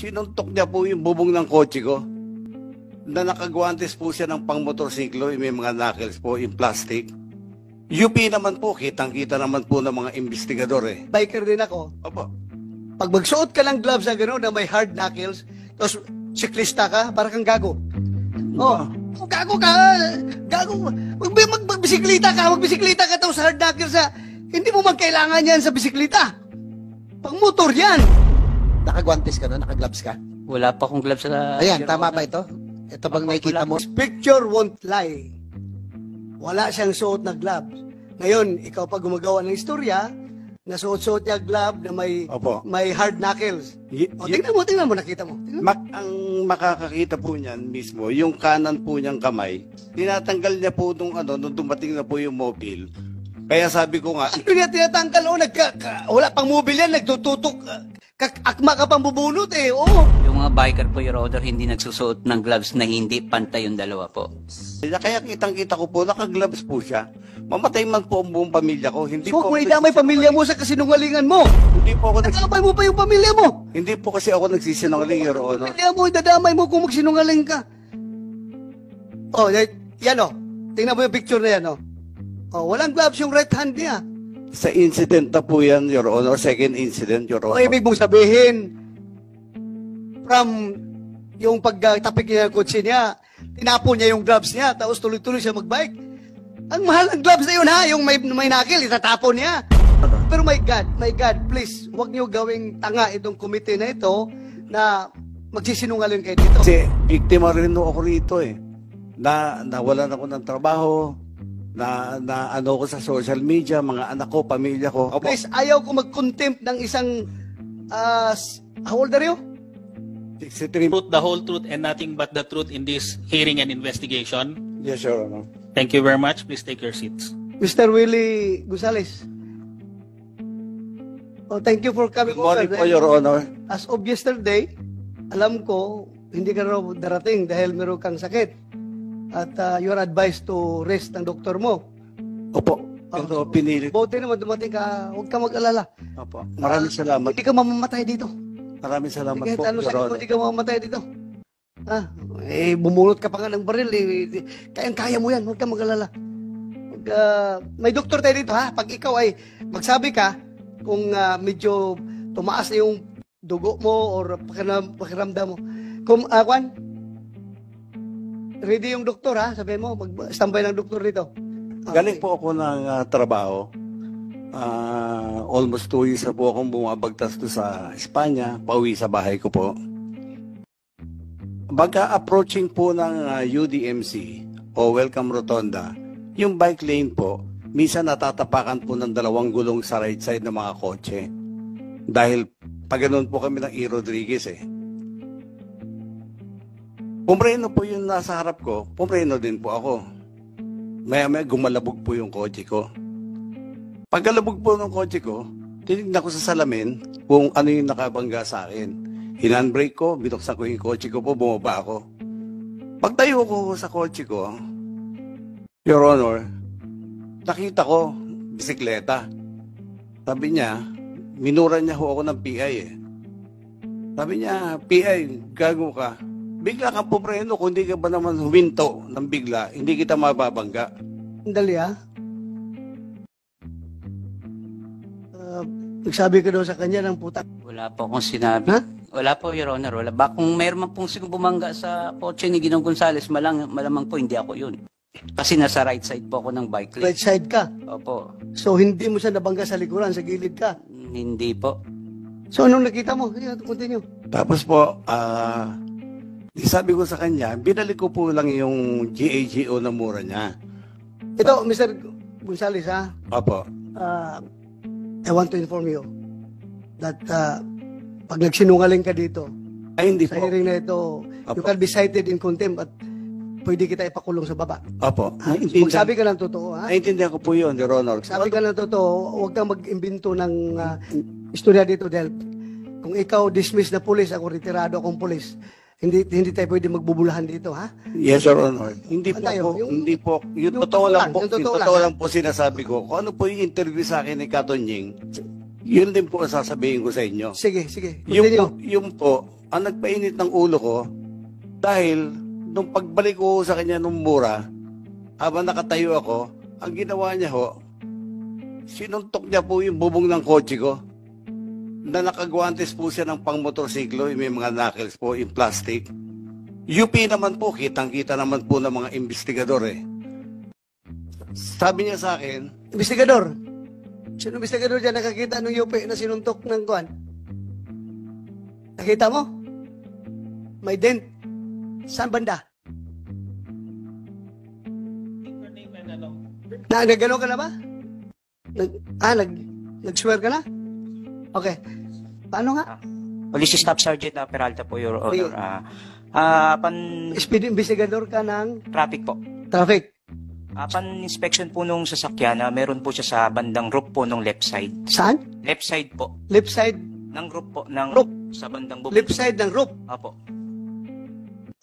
sinuntok niya po yung bubong ng kotse ko. Na nakagwantes po siya ng pang-motorsiklo, may mga knuckles po, yung plastic. UP naman po, kitang-kita naman po ng mga investigador eh. Biker din ako. Opo. Pag magsuot ka ng gloves na gano'n na may hard knuckles, tapos siklista ka, para kang gago. Oh, gago ka. Gago. Magbisiklita ka tapos hard knuckles sa... Hindi mo magkailangan yan sa bisiklita. Pang motor yan. Nakagwantes ka no? Nakagloves ka? Wala pa akong gloves sa... Ayan, tama ba ito? Ito bang nakikita mo? This picture won't lie. Wala siyang suot na gloves. Ngayon, ikaw pag gumagawa ng istorya, nasuot-suot niya glove na may hard knuckles. Tingnan mo, nakita mo. Ang makakakita po niyan mismo, yung kanan po niyang kamay, tinatanggal niya po nung dumating na po yung mobile. Kaya sabi ko nga... Ano niya tinatanggal? Wala pang mobile yan, nagtututok. Akma ka pang bubunot eh, oo. Yung mga biker po, Your Honor, hindi nagsusuot ng gloves na hindi pantay yung dalawa po. Kaya kitang-kita ko po, nakagloves po siya. Mamatay man po ang buong pamilya ko. Hindi so, po kung idamay pamilya mo sa kasinungalingan mo, hindi po ako nadamay mo pa yung pamilya mo. Hindi po kasi ako nagsisinungaling, Your Honor. Pamilya mo, idadamay mo kung magsinungaling ka. Oh, yan o. Tingnan mo yung picture na yan o. Oh, walang gloves yung right hand niya. Sa incident na po yan, Your Honor. Second incident, Your Honor. O ibig mong sabihin, from yung pagtapik niya ng kotse niya, tinapon niya yung gloves niya, tapos tuloy-tuloy siya magbike. Ang mahal ng gloves na yun ha, yung may knuckle, itatapon niya. Pero my God, please, huwag niyo gawing tanga itong komite na ito na magsisinungaling kayo dito. Kasi biktima rin ako rito eh. Nawalan ako ng trabaho, na ano ko sa social media, mga anak ko, pamilya ko. Opo. Please, ayaw ko mag-contempt ng isang, how old are you? 63. Truth, the whole truth, and nothing but the truth in this hearing and investigation. Yes, Your Honor. Thank you very much. Please take your seats. Mr. Willie Gonzales. Oh, thank you for coming over. Good morning po, Your Honor. As of yesterday, alam ko, hindi ka raw darating dahil meron kang sakit. At you are advised to rest ng doktor mo. Opo. Pero pinilit. Buti naman dumating ka, huwag ka mag-alala. Opo. Maraming salamat. Hindi ka mamamatay dito. Maraming salamat Kahit po, ano Your sakit mo, Honor. hindi ka mamamatay dito. Bumulot ka pa nga ng baril. Kaya mo yan, huwag ka mag-alala. May doktor tayo dito ha. Pag ikaw ay magsabi ka, kung medyo tumaas na yung dugo mo or pakiramdam mo. Kung, Kwan, ready yung doktor ha, sabi mo, mag-standby ng doktor dito. Galing po ako ng trabaho. Almost 2 years na po akong bumabagtas to sa Espanya, pauwi sa bahay ko po. Baga approaching po ng UDMC o Welcome Rotonda, yung bike lane po, minsan natatapakan po ng 2 gulong sa right side ng mga kotse. Dahil pag ganun po kami ng E. Rodriguez eh. Pumreno po yung nasa harap ko, pumreno din po ako. Maya-maya gumalabog po yung kotse ko. Pagkalabog po ng kotse ko, tinignan ko sa salamin kung ano yung nakabangga sa akin. Hinandbrake ko, binuksan ko yung kotse ko po, bumaba ako. Pagtayo ko sa kotse ko, Your Honor, nakita ko, bisikleta. Sabi niya, minura niya ho ako ng PI eh. Sabi niya, PI, gago ka. Bigla kang pupreno, kung hindi ka ba naman huminto ng bigla, hindi kita mababangga. Dali ha. Nagsabi ka daw sa kanya ng puta. Wala po akong sinabi. Ha? Wala po, Your Honor. Wala. Kung mayroon man pong bumangga sa kotse ni Ginong Gonzales, malamang po hindi ako yun. Kasi nasa right side po ako ng bike lane. Right side ka. Opo. So hindi mo siya nabangga sa likuran, sa gilid ka. Hindi po. So anong nakita mo? Continue. Tapos po, sabi ko sa kanya, binalik ko po lang yung GAGO na mura niya. Ito, Mr. Gonzales ha. Opo. I want to inform you that pag nagsinungaling ka dito, Ay, hindi sa po. hearing na ito, you Opo. can be cited in contempt at pwede kita ipakulong sa baba. Opo. Magsabi ka ng totoo, ha? Naintindihan ko po yun, Your Honor. Sabi ka ng totoo, huwag kang mag-imbento ng istorya dito dahil kung ikaw dismiss na pulis, ako retirado akong pulis, hindi tayo pwede magbubulahan dito, ha? Yes, Your Honor. Hindi po Tayo, ako, yung- hindi po, yung yung totoo lang po, yung yung totoo totoo lang. lang po sinasabi ko. Kung ano po yung interview sa akin ni Katonying, yun din po ang sasabihin ko sa inyo. Sige. Yung Continue. po, ang nagpainit ng ulo ko dahil nung pagbalik ko sa kanya nung mura, habang nakatayo ako, ang ginawa niya ho, sinuntok niya po yung bubong ng kotse ko na nakagwantes po siya ng pang-motorsiklo, may mga knuckles po, in plastic. UP naman po, kitang-kita naman po ng mga investigador eh. Sabi niya sa akin, Investigador. Sino investigador dyan nakakita ng UP na sinuntok ng kuwan? Nakita mo? May dent. Saan banda? Nagano ka na ba? Nag-swear ka na? Okay. Paano nga? Police Staff Sergeant Peralta po, Your Okay. Honor. Speed investigador ka ng Traffic po. traffic. Pan inspection po nung sasakyan, meron po siya sa bandang roof po nung left side. Saan? Left side po. Left side. Ng roof po. Ng Roof. Sa bandang bubong. Left side ng roof. Apo.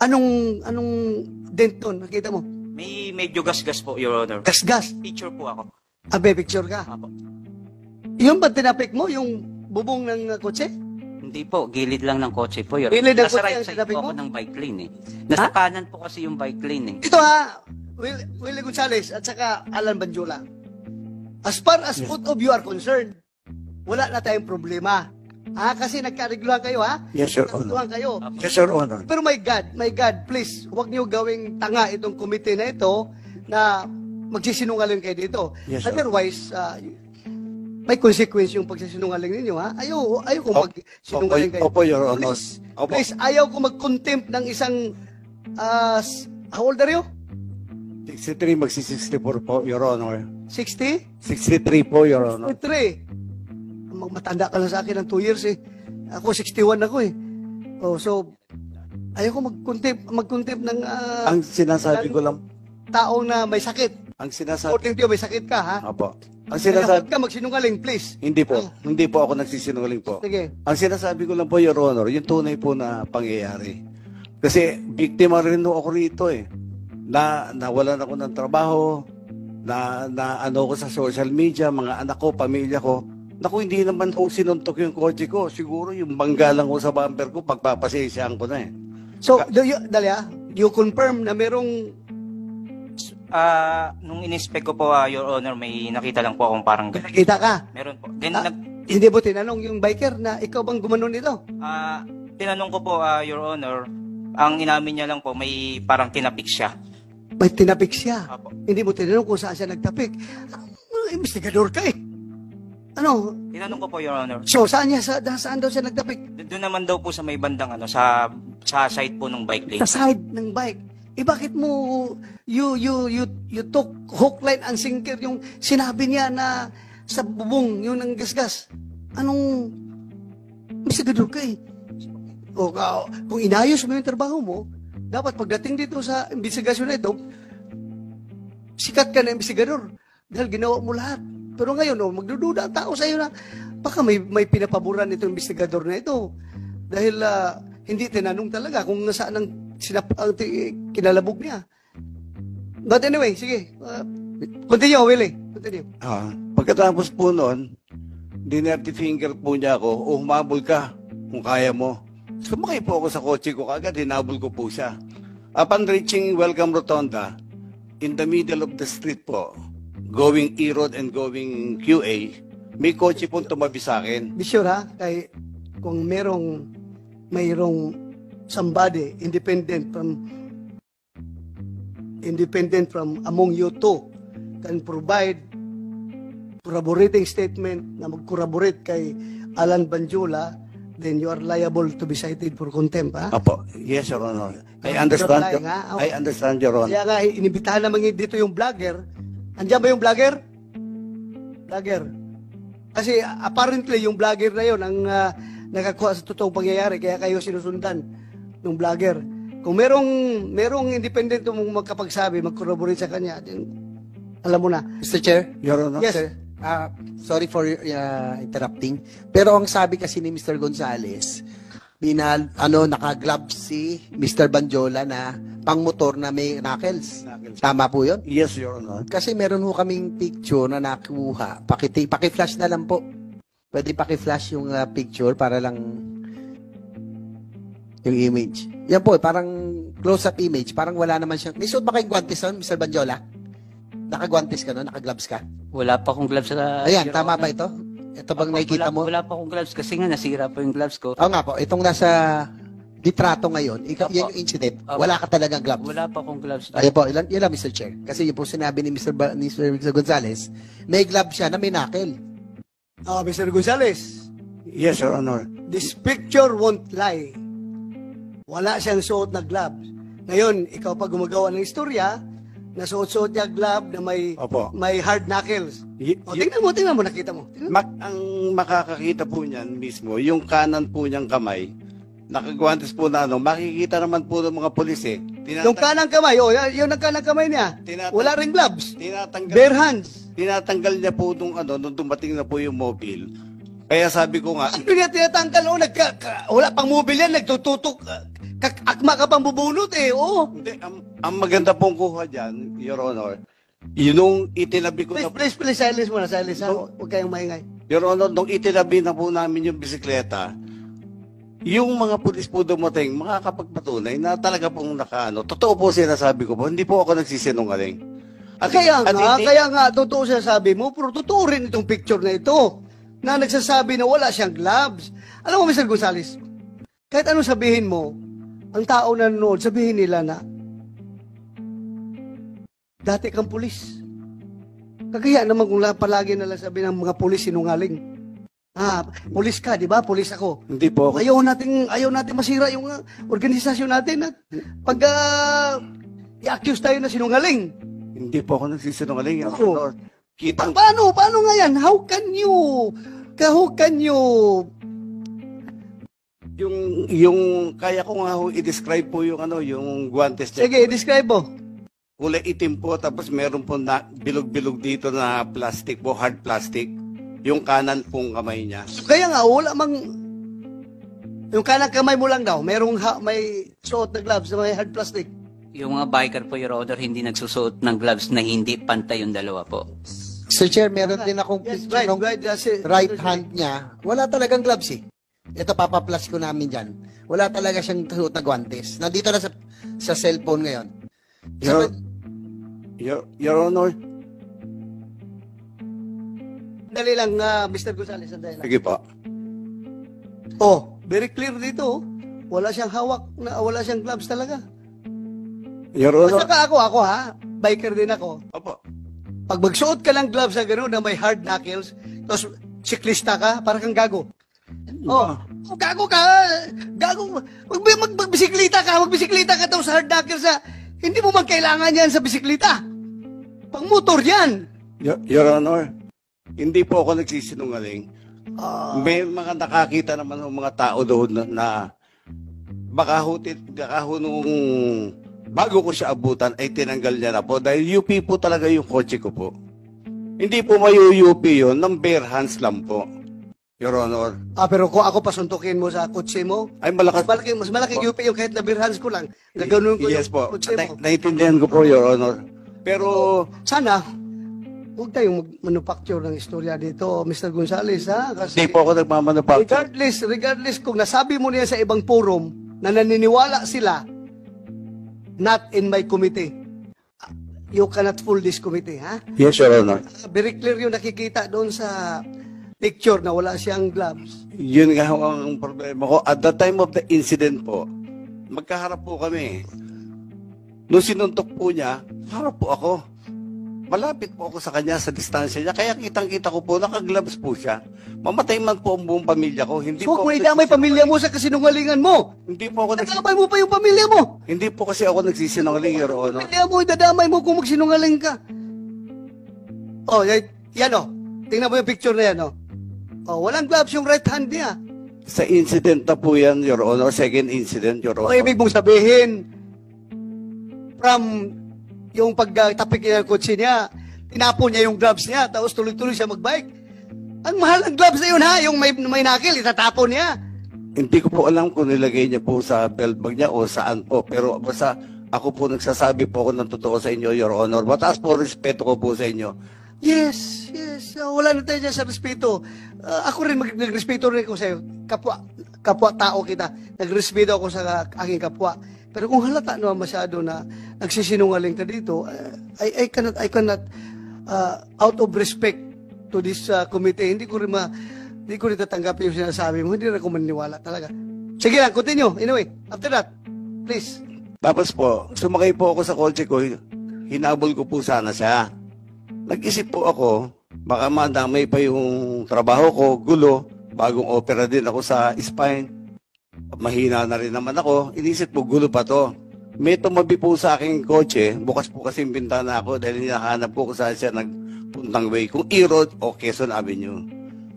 Anong dent doon? Nakita mo? May medyo gas-gas po, Your Honor. Gas-gas. Picture po ako. Abe, picture ka. Apo. Yung ba tinapik mo? Yung bubong ng kotse? Hindi po, gilid lang ng kotse po. Yun. Gilid ng Nasa kotse right ang side sinabi po mo? ako ng bike lane eh. Nasa kanan po kasi yung bike lane eh. Ito ha, Willie Gonzales at saka Alan Banjola. As far as both of you are concerned, wala na tayong problema. Kasi nagkarigluhan kayo ha? Yes, Your Honor. Nagkarigluhan kayo. Yes, Your Honor. Pero my God, please, huwag niyo gawing tanga itong komite na ito na magsisinungaling kayo dito. Yes, sir. Otherwise, may consequence yung pagsisinungaling ninyo, ha? Ayaw kong magsinungaling kayo. Opo, Your Honor. Please, Opo. please, ayaw ko mag-contempt ng isang, how old are you? 63, magsi-64 po, Your Honor. 60? 63 po, Your Honor. 63. Matanda ka lang sa akin ng 2 years eh. Ako 61 ako eh. Oh, so, ayaw ko mag-contempt ng Ang sinasabi ko lang, taong na may sakit. ang sinasabi, According to you, may sakit ka, ha? opo. Ang Kaya sinasabi, huwag ka magsinungaling, please. hindi po ako nagsisinungaling po. Sige. Ang sinasabi ko lang po, Your Honor, yung tunay po na pangyayari. Kasi biktima rin ako rito eh. Nawalan ako ng trabaho, na ano ko sa social media, mga anak ko, pamilya ko. Naku, hindi naman ko sinuntok yung kotse ko. Siguro yung bangga lang ko sa bumper ko, pagpapasensyahan ko na eh. So, you confirm na merong Nung in-inspect ko po, Your Honor, may nakita lang po akong parang nakita ka. meron po. Then, Hindi mo tinanong yung biker na ikaw bang gumanon nito? tinanong ko po, Your Honor, ang inamin niya lang po, may parang tinapik siya. May tinapik siya. Apo. Hindi mo tinanong kung saan siya nagtapik. Investigador ka eh. Ano? Tinanong ko po, Your Honor. So, saan daw siya nagtapik? Doon naman daw po sa may bandang sa side po ng bike lane. Sa side ng bike. Bakit mo you took hook, line, and sinker yung sinabi niya na sa bubong yun ang gasgas? Anong investigador ka eh? O, kung inayos mo yung trabaho mo, dapat pagdating dito sa investigasyon na ito, sikat ka na investigador dahil ginawa mo lahat. Pero ngayon, magdududa ang tao sa iyo na baka may pinapaboran itong investigador na ito. Dahil hindi tinanong talaga kung nasaan ang kinalabog niya. But anyway, sige. Continue, Willie. Continue. Pagkatapos po noon, dinerty finger po niya ako, humabol ka kung kaya mo. Sumakay po ako sa kotse ko, kagad hinabol ko po siya. Upon reaching Welcome Rotonda, in the middle of the street po, going E-Road and going QA, may kotse po tumabi sa akin. Be sure ha, kung mayroong somebody independent from among you two can provide corroborating statement na mag-corroborate kay Alan Banjola, then you are liable to be cited for contempt, ha? Apo, yes, Your Honor. I understand, Lying, ha? Okay. I understand, Your Honor. Kaya nga, inibitahan naman dito yung vlogger. Andiyan ba yung vlogger? Vlogger. Kasi apparently yung vlogger na yun ang nakakuha sa totoong pangyayari, kaya kayo sinusundan ng vlogger. Kung merong independent mong magkapagsabi, mag-corroborate sa kanya, then alam mo na. Mr. Chair? Your Honor. Yes. Sir, sorry for interrupting. Pero ang sabi kasi ni Mr. Gonzales, naka-gloves si Mr. Banjola na pang-motor na may knuckles. Tama po yun? Yes, Your Honor. Kasi meron ho kaming picture na nakuha. Paki-flash na lang po. Pwede paki-flash yung picture para lang Yung image. Yan po, parang close-up image. Parang wala naman siya. May suot ba kayong guantes nun, Mr. Banjola? Naka-guantes ka nun? Naka-gloves ka? Wala pa akong gloves sa... Ayan, Your tama Honor. ba ito? Ito bang nakikita mo? Wala pa akong gloves kasi nga nasira po yung gloves ko. Oo nga po, itong nasa litrato ngayon, Opo. yan yung incident. Opo. Wala ka talagang gloves. Wala pa akong gloves. Ayan po, yun lang, Mr. Chair. Kasi yun po sinabi ni Mr. Gonzales, may glove siya na may knuckle. Mr. Gonzales, Yes, Your Honor. this picture won't lie. Wala siyang suot na gloves. Ngayon, ikaw pa gumagawa ng istorya, na suot-suot niya glove na Opo. may hard knuckles. O, Y- tingnan mo, nakita mo. Tingnan mo. ang makakakita po niyan mismo, yung kanan po niyang kamay, nakagwantes po na makikita naman po ng mga pulis eh. Yung kanang kamay, yung kanang kamay niya, wala ring gloves. Tinatanggal, Bare hands. tinatanggal niya po nung dumating na po yung mobile. Kaya sabi ko nga, Ano niya tinatanggal? Wala pang mobile yan, nagtututok. Akma ka pang bubunot eh, oo. hindi, ang maganda pong kuha dyan, Your Honor, yun itinabi ko na Please, silence muna, silence ha. Huwag kayong maingay. Your Honor, nung itinabi na po namin yung bisikleta, yung mga pulis po dumating, makakapagpatunay na talaga pong totoo po sinasabi ko po, hindi po ako nagsisinungaling. Kaya hindi- nga, totoo sinasabi mo, pero totoo rin itong picture na ito, na nagsasabi na wala siyang gloves. Alam mo, Mr. Gonzales, kahit anong sabihin mo, ang tao na nanonood, sabihin nila na, dati kang pulis. Kagaya naman kung palagi nalang sabi ng mga pulis sinungaling. Pulis ka, di ba? Pulis ako. Hindi po ako. Ayaw natin masira yung organisasyon natin at pag i-accuse tayo na sinungaling. Hindi po ako nagsisinungaling, Your Oo. Honor. Kitang, Paano nga yan? How can you yung kaya ko nga ho i-describe po yung yung guantes niya. sige, describe mo. Kulay itim po, tapos meron po na bilog-bilog dito na plastic po, hard plastic. Yung kanan pong kamay niya. Kaya nga, wala mang yung kanang kamay mo lang daw, may suot na gloves na may hard plastic. Yung mga biker po, Your Honor, hindi nagsusuot ng gloves na hindi pantay yung dalawa po. Sir Chair, meron din akong Yes, picture ng that's it. right hand niya. Wala talagang gloves eh. Ito, papaplas ko namin dyan. Wala talaga siyang suot na guantes. Nandito na sa cellphone ngayon. Your Honor, Dali lang, Mr. Gonzales, sandali lang. sige po. Very clear dito. Wala siyang hawak, wala siyang gloves talaga. Your At Honor, saka ako ha, biker din ako. opo. Pag magsuot ka ng gloves na gano'n na may hard knuckles, tapos siklista ka, para kang gago. Gago ka. Gago. Magbisiklita ka tapos hard knuckles hindi mo man kailangan yan sa bisiklita. Pang motor yan. Your Honor, hindi po ako nagsisinungaling. May mga nakakita naman ng mga tao doon na baka ho nung bago ko siya abutan ay tinanggal niya na po dahil UP po talaga yung kotse ko po. Hindi po may UP yun, ng bare hands lang po, Your Honor. Pero kung ako pasuntukin mo sa kotse mo, Ay malakas. mas malaking UP yung kahit na birhans ko lang. Gaganoon ko Yes yung po, kotse mo. naiintindihan ko po, Your Honor. Pero Sana, huwag tayong manufacture ng istorya dito, Mr. Gonzales, ha? Kasi hindi po ako nagmamanufacture. regardless kung nasabi mo niya sa ibang forum na naniniwala sila, not in my committee. You cannot fool this committee, ha? Yes, Your Honor. Very clear yung nakikita doon sa picture na wala siyang gloves. Yun nga ho ang problema ko. At the time of the incident po, magkaharap po kami. Nung sinuntok po niya, harap po ako. Malapit po ako sa kanya sa distansya niya. Kaya kitang-kita ko po, naka-gloves po siya. Mamatay man po ang buong pamilya ko. Hindi So, po kung ako idamay pamilya mo sa kasinungalingan mo, Hindi po ako nadamay mo pa yung pamilya mo. Hindi po kasi ako nagsisinungaling, Your Honor. Pamilya mo, idadamay mo kung magsinungaling ka. Yan o. Tingnan mo yung picture na yan o. Walang gloves yung right hand niya. Sa incident na po yan, Your Honor. Second incident, Your O Honor. ibig mong sabihin, from yung pagtapik niya ng kotse niya, tinapon niya yung gloves niya, tapos tuloy-tuloy siya magbike. Ang mahal ng gloves na yun ha, yung may knuckle, itatapon niya. Hindi ko po alam kung nilagay niya po sa belt bag niya o saan po. Pero basta ako po nagsasabi po ako ng totoo sa inyo, Your Honor. Mataas po respeto ko po sa inyo. Yes. Wala na tayo dyan sa respeto. Ako rin, magrespeto rin ko sa'yo. Kapwa, kapwa-tao kita. Nagrespeto ako sa aking kapwa. Pero kung halata naman masyado na nagsisinungaling ka dito, I cannot out of respect to this committee, hindi ko rin tatanggapin yung sinasabi mo. Hindi rin ako maniniwala talaga. Sige lang, continue. Anyway, after that, please. Tapos po, sumakay po ako sa kotse ko, hinabol ko po sana siya. Nag-isip po ako, baka madamay pa yung trabaho ko, gulo, bagong opera din ako sa spine. Mahina na rin naman ako, inisip po, gulo pa to. May tumabi po sa aking kotse, bukas po kasi yung bintana ako dahil hinahanap ko kung saan siya nagpuntang way, kung E-Road o Quezon Avenue.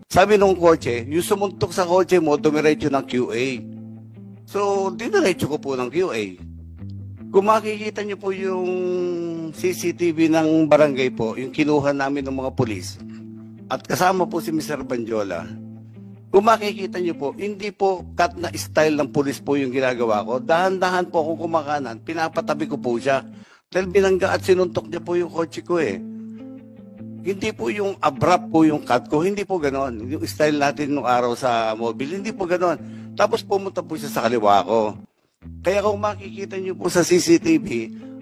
Sabi nung kotse, yung sumuntok sa kotse mo, dumiretso ng QA. So, diniretso ko po ng QA. Kung makikita niyo po yung CCTV ng barangay po, yung kinuha namin ng mga pulis, at kasama po si Mr. Banjola, kung makikita niyo po, hindi po cut na style ng pulis po yung ginagawa ko. Dahan-dahan po akong kumakanan, pinapatabi ko po siya. Dahil binangga at sinuntok niya po yung kotse ko eh. Hindi po yung abrupt po yung cut ko, hindi po ganon. Yung style natin nung araw sa mobile, hindi po ganon. Tapos pumunta po siya sa kaliwa ko. Kaya kung makikita niyo po sa CCTV,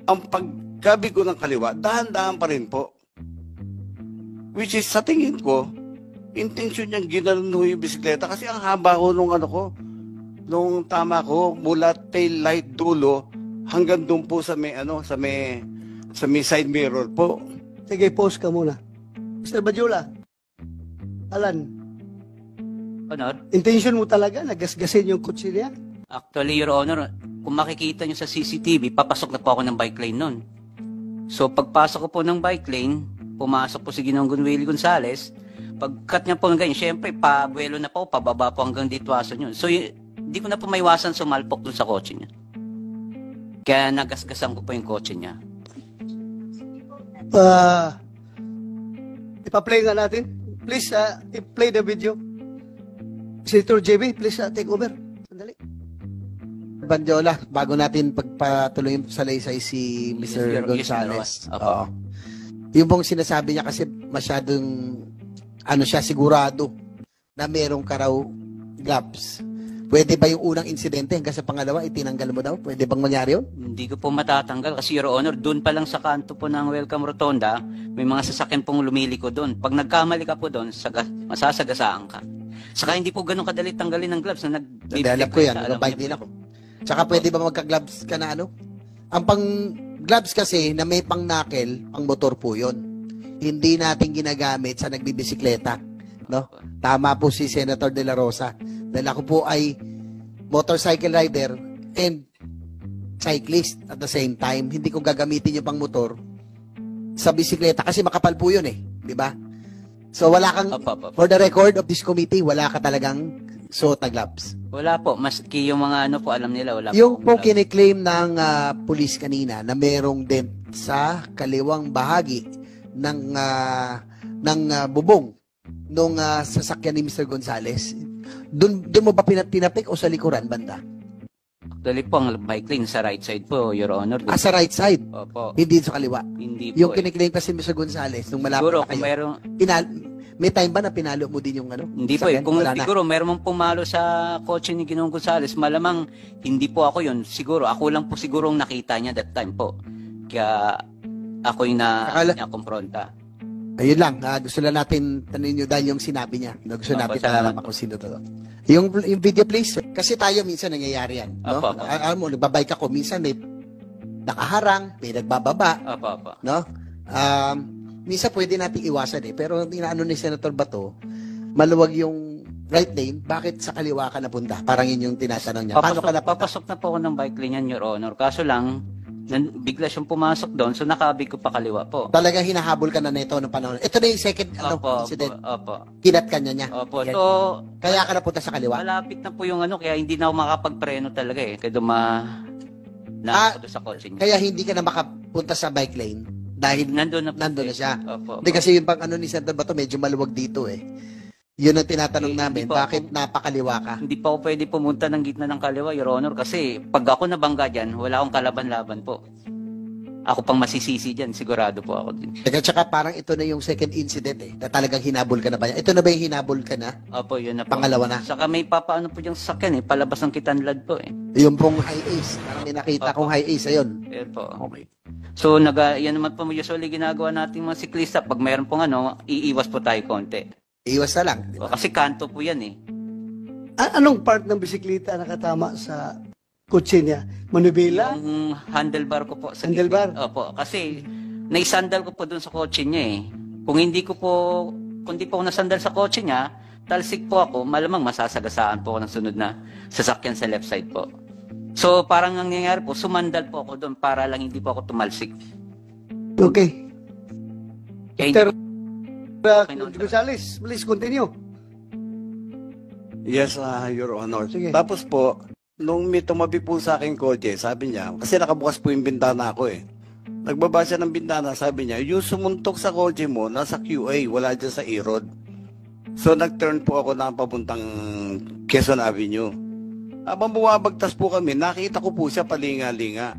ang paggabi ko ng kaliwa, dahan-dahan pa rin po. Which is, sa tingin ko, intention niyang ginanon yung bisikleta kasi ang haba ko nung tama ko, mula tail light dulo hanggang doon po sa may side mirror po. Sige, pause ka muna. Mr. Badyola, Alan, Honor, intention mo talaga nagasgasin yung kotse niya? actually, Your Honor, kung makikita nyo sa CCTV, papasok na po ako ng bike lane nun. So, pagpasok ko po ng bike lane, pumasok po si Ginoong Willie Gonzales, pagkat niya po ng ganyan, syempre, pabuelo na po, pababa po hanggang ditwasan yun. So, hindi ko na po maiwasan sumalpok dun sa kotse niya. Kaya nagasgasan ko po yung kotse niya. Ipa-play nga natin. Please, i-play the video. Senator JB, please take over. Sandali. Banjola, bago natin pagpatuloy sa laysay si Mr. Gonzales. Oo. Yung pong sinasabi niya kasi masyadong siya sigurado na merong karaw gloves. Pwede ba yung unang insidente hanggang sa pangalawa itinanggal mo daw? Pwede bang mangyari yun? Hindi ko po matatanggal kasi, Your Honor, doon pa lang sa kanto po ng Welcome Rotonda, may mga sasakyan pong lumiliko doon. Pag nagkamali ka po doon, masasagasaan ka. Saka hindi po ganun kadali tanggalin ng gloves na Alam ko yan, nababike din ako. Tsaka pwede ba magka-gloves ka na Ang pang-gloves kasi na may pang-knuckle, pang motor po yun. Hindi natin ginagamit sa nagbibisikleta. No? Tama po si Senator De La Rosa. Dahil ako po ay motorcycle rider and cyclist at the same time. Hindi ko gagamitin yung pang-motor sa bisikleta kasi makapal po yun eh. Di ba? So wala kang, for the record of this committee, wala ka talagang suot na gloves. Wala po, maski yung mga po alam nila, wala yung po. Yung po kiniklaim ng police kanina na merong dent sa kaliwang bahagi ng bubong nung sasakyan ni Mr. Gonzales. Doon mo ba tinapik o sa likuran banda? Actually po, ang bike lane sa right side po, Your Honor. Sa right side? Opo. Hindi sa kaliwa? Hindi po. Yung kiniklaim kasi Mr. Gonzales nung malapit siguro, na kayo. Meron... May time ba na pinalo mo din yung Hindi po eh. Kung siguro meron mong pumalo sa kotse ni Ginoong Gonzales, malamang hindi po ako yun. Siguro, ako lang po siguro ang nakita niya that time po. Kaya ako yung na-confronta. Ayun lang. Gusto lang natin tanongin nyo dahil yung sinabi niya. Gusto natin talaman kung sino to. Yung video please. Kasi tayo minsan nangyayari yan. No? Alam mo, nagbabike ako. Minsan may nakaharang, may nagbababa. No? Minsan pwede natin iwasan eh. Pero inaano ni Senator Bato, maluwag yung right lane, bakit sa kaliwa ka napunta? Parang yun yung tinatanong niya. Paano ka napunta? Papasok na po ako ng bike lane yan, Your Honor. Kaso lang, bigla siyang pumasok doon, so nakabig ko pa kaliwa po. Talagang hinahabol ka na nito noong panahon. Ito na yung second incident. Opo. Kinat ka niya. Opo. Yan. So, kaya ka napunta sa kaliwa? Malapit na po yung kaya hindi na ako makapagpreno talaga eh. Kaya ako sa kotse niya. Kaya hindi ka na makapunta sa bike lane? Dahil nandun na siya. Opo. Hindi kasi yung pang ni Senator Bato, medyo maluwag dito eh. Yun ang tinatanong namin, bakit napakaliwa ka? Hindi pa ako pwede pumunta ng gitna ng kaliwa, Your Honor, kasi pag ako nabangga dyan, wala akong kalaban-laban po. ako pang masisisi dyan, sigurado po ako din. Teka, tsaka parang ito na yung second incident na talagang hinabol ka na ba yan? Ito na ba yung hinabol ka na? Opo, yun na po. Pangalawa na? Saka may papaano po yung sasakyan palabas ng Kitanlad po Yung pong high ace. Parang may nakita kong high ace, ayun. Yan po. Okay. So, yan naman po usually ginagawa natin mga siklista. Pag mayroon pong iiwas po tayo konti. Iwas na lang. Di ba? Kasi kanto po yan Anong part ng bisikleta nakatama sa kotse niya? Manubela? Yung handlebar ko po. Sa Handlebar? Opo. Kasi, naisandal ko po dun sa kotse niya Kung di po ako nasandal sa kotse niya, talsik po ako, malamang masasagasaan po ako ng sunod na sasakyan sa left side po. So, parang ang nangyayari po, sumandal po ako doon para lang hindi po ako tumalsik. Okay. Kaya Dr. Gonzales, please continue. Yes, Your Honor. Sige. Tapos po, nung may tumabi po sa akin kotse, sabi niya, kasi nakabukas po yung bintana ko Nagbaba siya ng bintana, sabi niya, yung sumuntok sa kotse mo, nasa QA, wala dyan sa E-Road. So, nag-turn po ako na papuntang Quezon Avenue. Habang bumabagtas po kami, nakita ko po siya palinga-linga.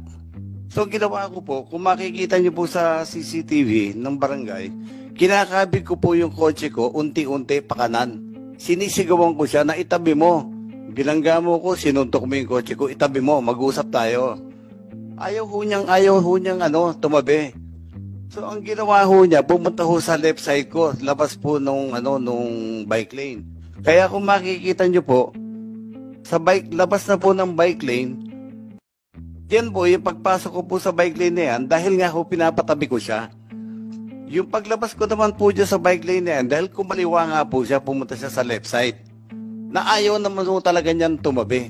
So, ginawa ko po, kung makikita niyo po sa CCTV ng barangay, kinakabig ko po yung kotse ko, unti-unti pa kanan. Sinisigawan ko siya na itabi mo. Bilangga mo ko, sinuntok mo yung kotse ko, itabi mo, mag-usap tayo. Ayaw ho niyang tumabi. So, ang ginawa ho niya, pumunta ho sa left side ko, labas po nung bike lane. Kaya kung makikita niyo po, labas na po ng bike lane, yan po, yung pagpasok ko po sa bike lane na yan, dahil nga ho pinapatabi ko siya. Yung paglabas ko naman po dyan sa bike lane na yan, dahil kumaliwa nga po siya, pumunta siya sa left side. Na ayaw naman po talaga niyan tumabi.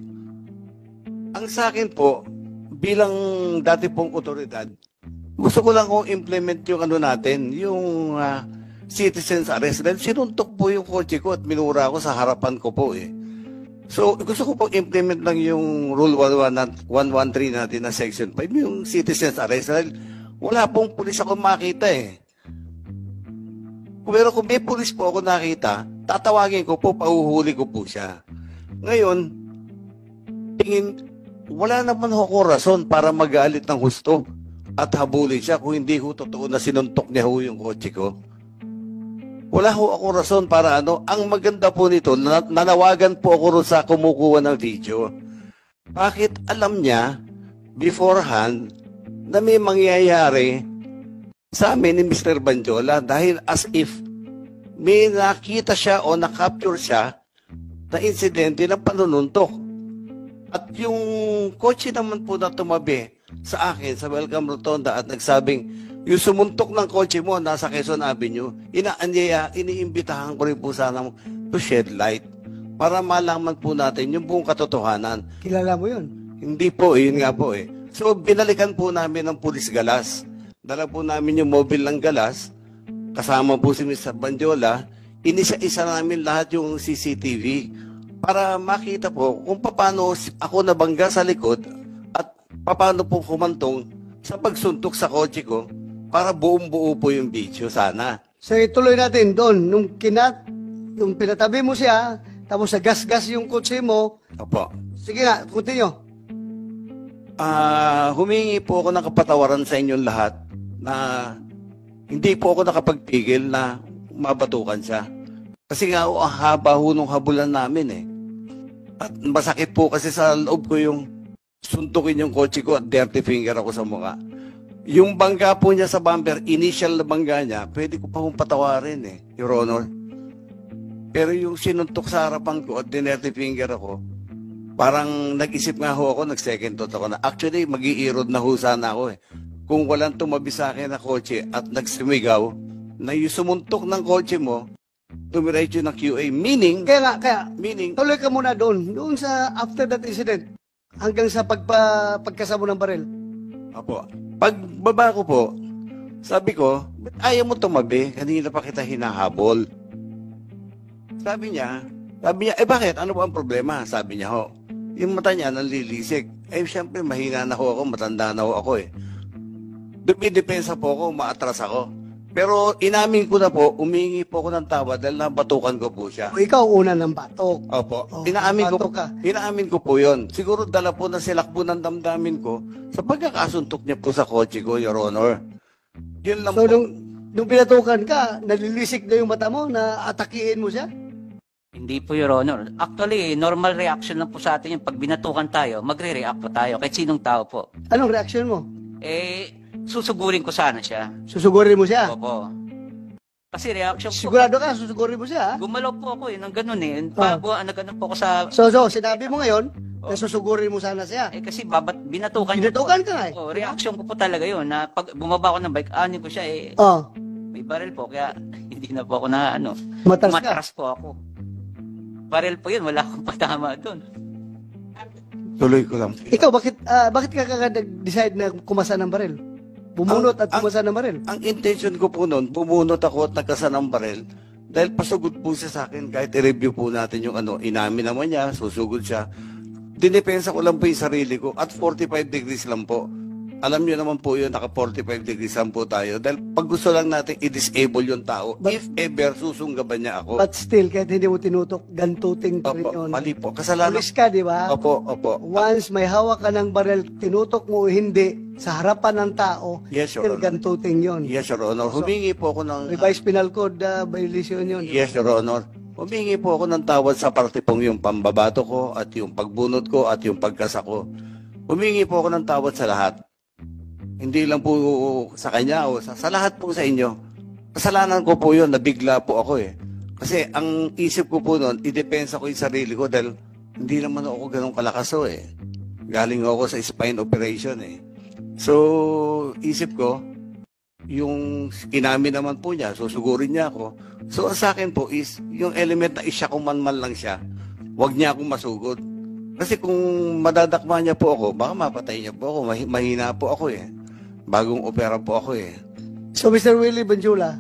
Ang sa akin po, bilang dati pong otoridad, gusto ko lang kong implement yung natin, yung citizen's arrest. Dahil sinuntok po yung kotse ko at minura ko sa harapan ko po So, gusto ko po implement lang yung Rule 113 natin na Section 5, yung citizen's arrest. Dahil wala pong pulis ako makita Pero kung may pulis po ako nakita, tatawagin ko po, pauhuli ko po siya. Ngayon, wala naman ako rason para magalit ng husto at habulin siya kung hindi ho totoo na sinuntok niya ho yung kotse ko. Wala ho ako rason para Ang maganda po nito, nanawagan po ako rin sa kumukuha ng video. Bakit alam niya beforehand na may mangyayari sa amin ni Mr. Banjola dahil as if may nakita siya o na-capture siya na insidente ng panununtok. At yung kotse naman po na tumabi sa akin sa Welcome Rotonda at nagsabing, yung sumuntok ng kotse mo nasa Quezon Avenue, iniimbitahan ko rin po sana to shed light para malaman po natin yung buong katotohanan. Kilala mo yun? Hindi po, yun nga po So, binalikan po namin ng pulis galas. Dala po namin yung mobile ng galas, kasama po si Mr. Banjola, inisa-isa namin lahat yung CCTV para makita po kung paano ako nabangga sa likod at paano po kumantong sa pagsuntok sa kotse ko para buong-buo po yung video sana. So ituloy natin doon. Nung pinatabi mo siya, tapos sa gas-gas yung kotse mo. Opo. Sige nga, continue. Humingi po ako ng kapatawaran sa inyong lahat na hindi po ako nakapagpigil na mabatukan siya. Kasi nga ang haba ho nung habulan namin At masakit po kasi sa loob ko yung suntukin yung kotse ko at dirty finger ako sa mukha. Yung bangga po niya sa bumper, initial na bangga niya, pwede ko pa hong patawarin Your Honor. Pero yung sinuntok sa harapan ko at dirty finger ako, parang nag-isip nga ho ako, nag-second thought ako na actually mag-i-erode na ho sana ako Kung walang tumabi sa akin na kotse at nagsumigaw na yung sumuntok ng kotse mo, tumiretso ng QA. Meaning, tuloy ka muna doon sa after that incident, hanggang sa pagkasamo ng baril. Apo. Pagbaba ko po, sabi ko, ayaw mo tumabi, kanina pa kita hinahabol. Sabi niya, bakit? Ano ba ang problema? Sabi niya ho, yung mata niya nanlilisik. Siyempre, mahina na ho ako, matanda na ho ako Dumidepensa po ako, maatras ako. Pero inamin ko na po, umingi po ako ng tawad dahil nabatukan ko po siya. O ikaw una ng batok. Opo. Oh, Inaamin ko, batok ka. inaamin ko po yun. Siguro dala po na silakbo ng damdamin ko sa pagkakasuntok niya po sa kotse ko, Your Honor. Yun lang So, po. nung pinatukan ka, nalilisik na yung mata mo na atakiin mo siya? Hindi po, Your Honor. Actually, normal reaction lang po sa atin yung pag binatukan tayo, magre-react po tayo kahit sinong tao po. Anong reaction mo? Susugurin ko sana siya. Susugurin mo siya? Opo. Kasi reaction po. Sigurado ka, susugurin mo siya? Ha? Gumalaw po ako ng ganun eh. Nagano po ako sa... So, sinabi mo ngayon, na susugurin mo sana siya. kasi binatukan niya Binatukan po. ka nga eh. Reaction ko po talaga yun na pag bumaba ako ng bike, anin ko siya Oh, may baril po. Kaya hindi na po ako na matras ka. matras po ako. Baril po yun, wala akong patama doon. Tuloy ko lang. Ikaw, bakit ka nag-decide na kumasa ng baril? Bumunot at kumasa ng baril? Ang intention ko po noon, bumunot ako at nagkasa ng baril dahil pasugod po siya sa akin. Kahit i-review po natin yung inamin naman niya, susugod siya. Dinepensa ko lang po yung sarili ko at 45 degrees lang po. Alam niyo naman po yun, naka 45 degrees lang po tayo. Dahil pag gusto lang natin i-disable yung tao, if ever susunggaban niya ako. But still, kahit hindi mo tinutok, gantuting pa rin Opo, yun. mali po. Kasalanan. Pulis ka, di ba? Opo. Once may hawak ka ng baril, tinutok mo o hindi, sa harapan ng tao, Yes, Your still Honor. gantuting yun. Yes, Your Honor. Humingi po ako ng... Revised Penal Code violation yun. Yes, Your Honor. Humingi po ako ng tawad sa parte pong yung pambabato ko at yung pagbunot ko at yung pagkasa ko. Humingi po ako ng tawad sa lahat. Hindi lang po sa kanya o sa lahat po sa inyo. Kasalanan ko po yun, nabigla po ako eh. Kasi ang isip ko po noon, idepensa ko yung sarili ko dahil hindi naman ako ganun kalakaso eh. Galing ako sa spine operation eh. So, isip ko, yung inamin naman po niya, susugurin niya ako. So, sa akin po is, yung element na isya kung man lang siya, wag niya akong masugod. Kasi kung madadakma niya po ako, baka mapatay niya po ako, mahina po ako eh. Bagong opera po ako eh. So, Mr. Willie Banjula,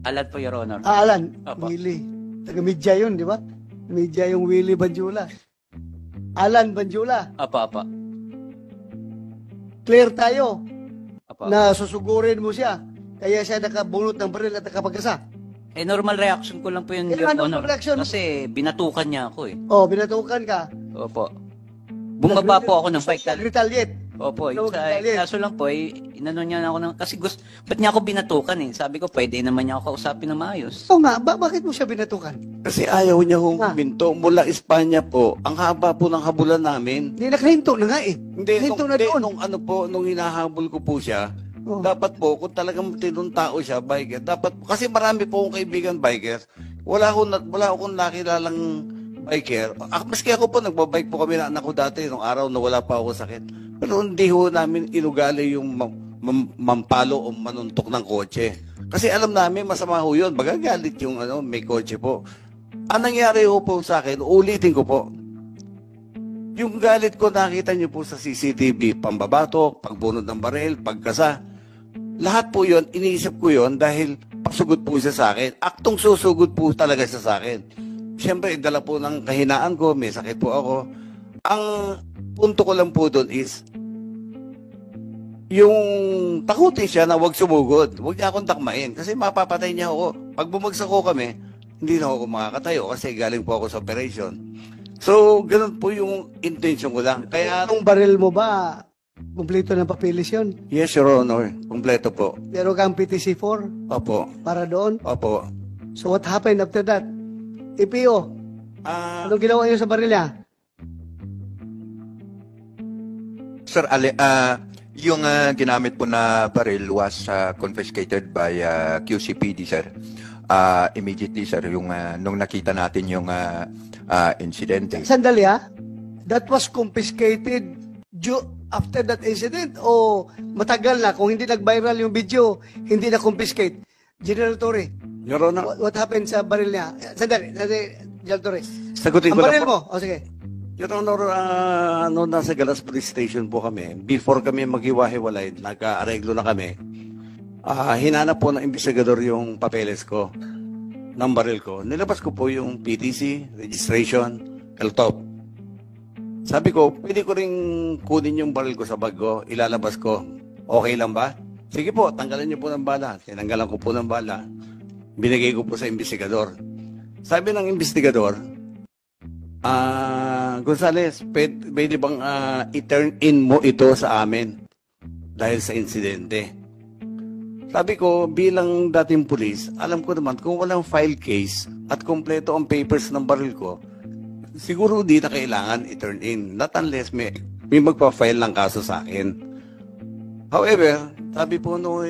Alat po, Your Honor. Alan, Opo. Willie. Taga-media yun, di ba? Media yung Willie Banjula. Alan Banjula, Apa. clear tayo Apa. na susugurin mo siya. Kaya siya nakabunot ng baril at nakapagkasa. Normal reaction ko lang po yun, Eh, Your anong Honor. reaction? Kasi binatukan niya ako eh. Oh, binatukan ka. Opo. Bumaba po ako ng bike. Retaliate. Opo, No, sa galit. kaso lang po, inano niya na ako ng, kasi ba't niya ako binatukan eh? Sabi ko, pwede naman niya ako kausapin na maayos. Oo nga, bakit mo siya binatukan? Kasi ayaw niya huminto. Mula Espanya po, ang haba po ng habulan namin. Hindi, nakahinto na nga eh. Hindi, Hinto na doon. nung hinahabol ko po siya, Oh. dapat po, kung talagang tinong tao siya, biker, dapat, kasi marami po akong kaibigan bikers, wala akong nakilalang biker. Maski ako po, nagbabike po kami na anak ko dati, nung araw na wala pa ako sakit. Pero hindi ho namin inugali yung mampalo o manuntok ng kotse. Kasi alam namin, masama ho yun. Magagalit yung may kotse po. Ang nangyari ho po sa akin, ulitin ko po, yung galit ko nakita niyo po sa CCTV, pambabatok, pagbunod ng baril, pagkasa. Lahat po yun, iniisip ko yun dahil pasugod po siya sa akin. Aktong susugod po talaga siya sa akin. Siyempre, dala po ng kahinaan ko, may sakit po ako. Ang punto ko lang po doon is, yung takutin siya na huwag sumugod, huwag niya akong takmain kasi mapapatay niya ako. Pag bumagsak ko kami, hindi na ako makakatayo kasi galing po ako sa operation. So, ganun po yung intention ko lang. Kaya, Yung baril mo ba, kumpleto ng papilis yun? yes, Your Honor, kumpleto po. Pero kang PTC-4 Opo, para doon? opo. So what happened after that? EPO, anong ginawa niyo sa baril niya? Sir, yung ginamit po na baril was confiscated by QCPD, sir. Immediately, sir, yung nung nakita natin yung incident. Sandali ha? That was confiscated after that incident o matagal na? Kung hindi nag-viral yung video, hindi na confiscate. General Torre, Your Honor, what happened sa baril niya? Sandali, General Torre. sagutin Ang ko lang baril po. mo, o sige. Your Honor, nasa Galas Police Station po kami. Before kami maghiwa-hiwalay, nagka-areglo na kami. Hinanap po ng investigador yung papeles ko, ng baril ko. Nilabas ko po yung PTC, registration, LTOP. Sabi ko, pwede ko ring kunin yung baril ko sa bag ko, ilalabas ko. Okay lang ba? Sige po, tanggalan niyo po ng bala. Tinanggalan ko po ng bala. Binigay ko po sa investigador. Sabi ng investigador, Gonzales, pwede bang i-turn in mo ito sa amin dahil sa insidente? Sabi ko, bilang dating pulis, alam ko naman kung walang file case at kompleto ang papers ng baril ko, siguro di na kailangan i-turn in. Not unless may magpa-file ng kaso sa akin. However, sabi po nung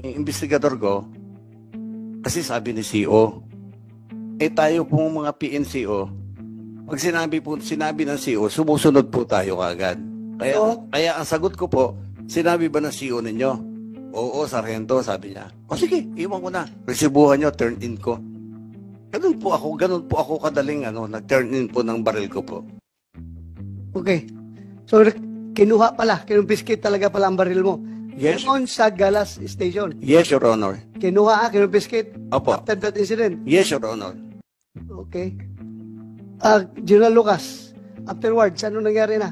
investigador ko, kasi sabi ni CO, tayo pong mga PNCO, pag sinabi ng CO, sumusunod po tayo kagad. Kaya ang sagot ko po, sinabi ba ng CO ninyo? Oo, sargento, sabi niya. O sige, iwan ko na. Resibuhan nyo, turn in ko. Ganun po ako kadaling nag-turn in po ng baril ko po. Okay. So, kinumpiscate talaga pala ang baril mo. Yes. Doon sa Galas Station. Yes, Your Honor. Kinumpiskate Opo. after that incident. Yes, Your Honor. Okay. General Lucas, afterwards, ano nangyari na?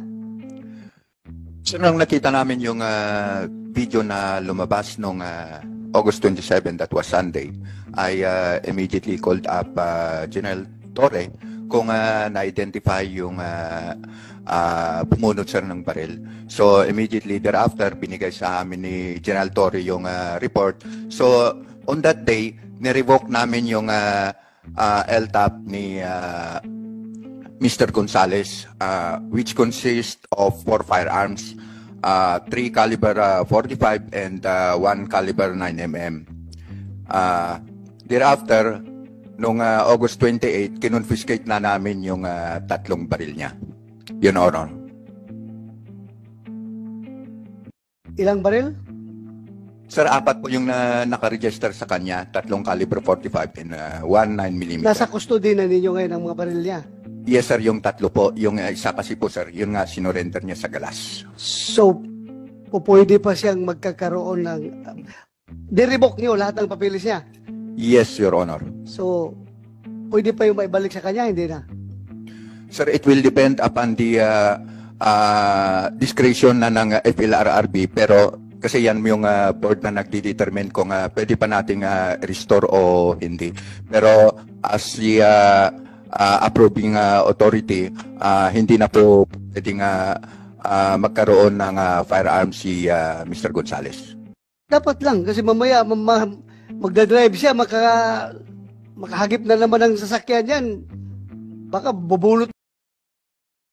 So, nung nakita namin yung video na lumabas nung August 27, that was Sunday, I immediately called up General Torre kung na-identify yung pumunot sir ng baril. So immediately thereafter, binigay sa amin ni General Torre yung report. So on that day, nirevoke namin yung LTAP ni Mr. Gonzales, which consists of 4 firearms, 3 caliber 45 and 1 caliber 9mm. Thereafter, nung August 28, kinonfiscate na namin yung 3 baril niya. Yun, Honor. Ilang baril? Sir, 4 po yung nakaregister sa kanya, 3 caliber 45 and 1 9mm. Nasa custody na ninyo ngayon ang mga baril niya. Yes, sir, yung 3 po. Yung isa kasi po, sir, yun nga sinurrender niya sa Galas. So, pwede pa siyang magkakaroon ng... Direvoke niyo lahat ng papeles niya. Yes, Your Honor. So, pwede pa yung maibalik sa kanya, hindi na? Sir, it will depend upon the discretion na ng FLRRB, pero kasi yan yung board na nagdi-determine kung pwede pa nating restore o hindi. Pero as the approving authority, hindi na po pwedeng magkaroon ng firearm si Mr. Gonzales. Dapat lang, kasi mamaya magdadrive siya, makahagip na naman ng sasakyan yan. Baka bubulot